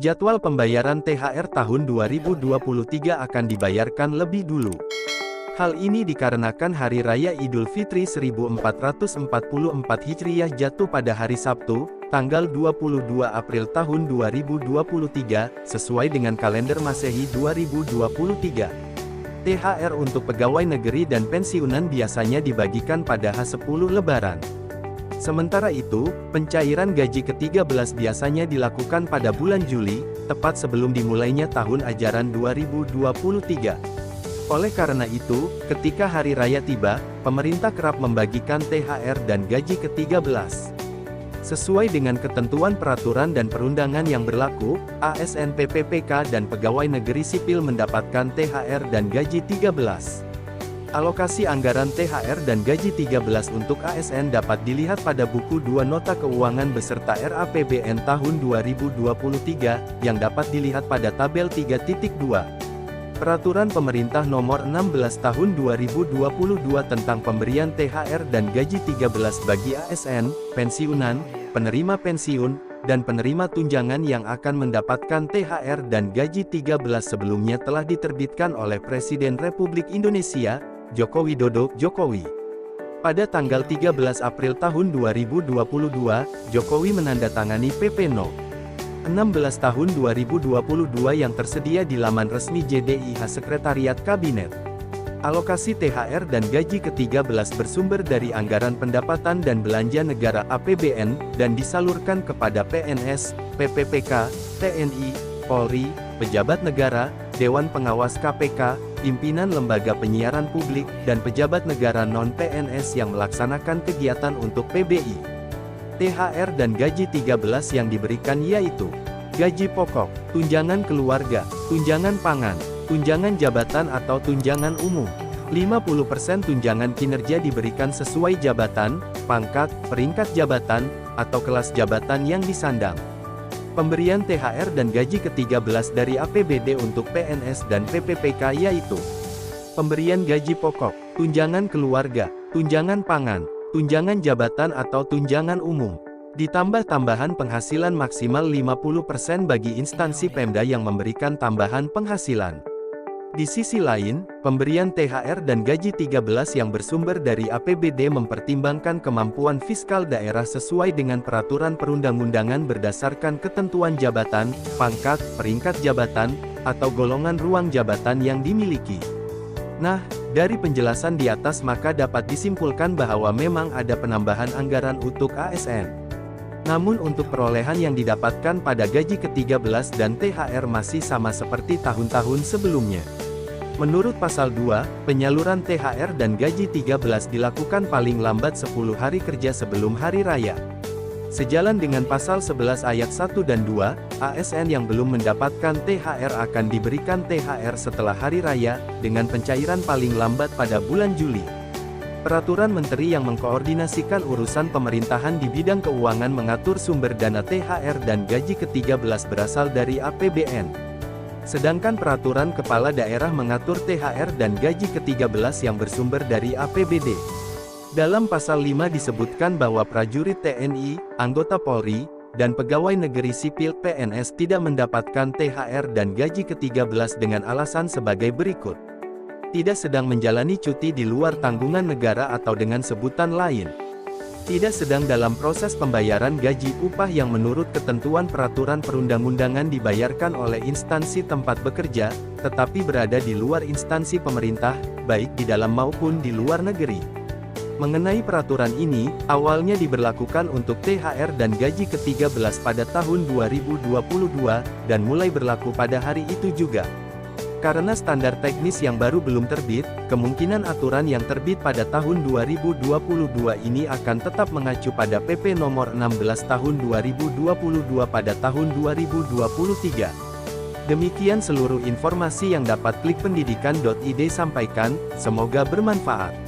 Jadwal pembayaran THR tahun 2023 akan dibayarkan lebih dulu. Hal ini dikarenakan Hari Raya Idul Fitri 1444 Hijriah jatuh pada hari Sabtu, tanggal 22 April tahun 2023, sesuai dengan kalender Masehi 2023. THR untuk pegawai negeri dan pensiunan biasanya dibagikan pada H10 Lebaran. Sementara itu, pencairan gaji ke-13 biasanya dilakukan pada bulan Juli, tepat sebelum dimulainya tahun ajaran 2023. Oleh karena itu, ketika hari raya tiba, pemerintah kerap membagikan THR dan gaji ke-13. Sesuai dengan ketentuan peraturan dan perundangan yang berlaku, ASN PPPK dan pegawai negeri sipil mendapatkan THR dan gaji 13. Alokasi anggaran THR dan gaji 13 untuk ASN dapat dilihat pada buku 2 Nota Keuangan beserta RAPBN tahun 2023, yang dapat dilihat pada tabel 3.2. Peraturan Pemerintah Nomor 16 Tahun 2022 tentang pemberian THR dan gaji 13 bagi ASN, pensiunan, penerima pensiun, dan penerima tunjangan yang akan mendapatkan THR dan gaji 13 sebelumnya telah diterbitkan oleh Presiden Republik Indonesia, Joko Widodo, Jokowi. Pada tanggal 13 April tahun 2022, Jokowi menandatangani PP No. 16 tahun 2022 yang tersedia di laman resmi JDIH Sekretariat Kabinet. Alokasi THR dan gaji ke-13 bersumber dari anggaran pendapatan dan belanja negara APBN, dan disalurkan kepada PNS, PPPK, TNI, Polri, pejabat negara, Dewan Pengawas KPK, pimpinan lembaga penyiaran publik, dan pejabat negara non-PNS yang melaksanakan kegiatan untuk PBI. THR dan gaji 13 yang diberikan yaitu gaji pokok, tunjangan keluarga, tunjangan pangan, tunjangan jabatan atau tunjangan umum. 50% tunjangan kinerja diberikan sesuai jabatan, pangkat, peringkat jabatan, atau kelas jabatan yang disandang. Pemberian THR dan gaji ke-13 dari APBD untuk PNS dan PPPK yaitu pemberian gaji pokok, tunjangan keluarga, tunjangan pangan, tunjangan jabatan atau tunjangan umum. Ditambah tambahan penghasilan maksimal 50% bagi instansi Pemda yang memberikan tambahan penghasilan. Di sisi lain, pemberian THR dan gaji 13 yang bersumber dari APBD mempertimbangkan kemampuan fiskal daerah sesuai dengan peraturan perundang-undangan berdasarkan ketentuan jabatan, pangkat, peringkat jabatan, atau golongan ruang jabatan yang dimiliki. Nah, dari penjelasan di atas maka dapat disimpulkan bahwa memang ada penambahan anggaran untuk ASN. Namun untuk perolehan yang didapatkan pada gaji ke-13 dan THR masih sama seperti tahun-tahun sebelumnya. Menurut Pasal 2, penyaluran THR dan gaji 13 dilakukan paling lambat 10 hari kerja sebelum Hari Raya. Sejalan dengan Pasal 11 Ayat 1 dan 2, ASN yang belum mendapatkan THR akan diberikan THR setelah Hari Raya, dengan pencairan paling lambat pada bulan Juli. Peraturan Menteri yang mengkoordinasikan urusan pemerintahan di bidang keuangan mengatur sumber dana THR dan gaji ke-13 berasal dari APBN. Sedangkan Peraturan Kepala Daerah mengatur THR dan gaji ke-13 yang bersumber dari APBD. Dalam Pasal 5 disebutkan bahwa prajurit TNI, anggota Polri, dan pegawai negeri sipil PNS tidak mendapatkan THR dan gaji ke-13 dengan alasan sebagai berikut. Tidak sedang menjalani cuti di luar tanggungan negara atau dengan sebutan lain. Tidak sedang dalam proses pembayaran gaji upah yang menurut ketentuan peraturan perundang-undangan dibayarkan oleh instansi tempat bekerja, tetapi berada di luar instansi pemerintah, baik di dalam maupun di luar negeri. Mengenai peraturan ini, awalnya diberlakukan untuk THR dan gaji ke-13 pada tahun 2022, dan mulai berlaku pada hari itu juga. Karena standar teknis yang baru belum terbit, kemungkinan aturan yang terbit pada tahun 2022 ini akan tetap mengacu pada PP Nomor 16 Tahun 2022 pada tahun 2023. Demikian seluruh informasi yang dapat Klikpendidikan.id sampaikan, semoga bermanfaat.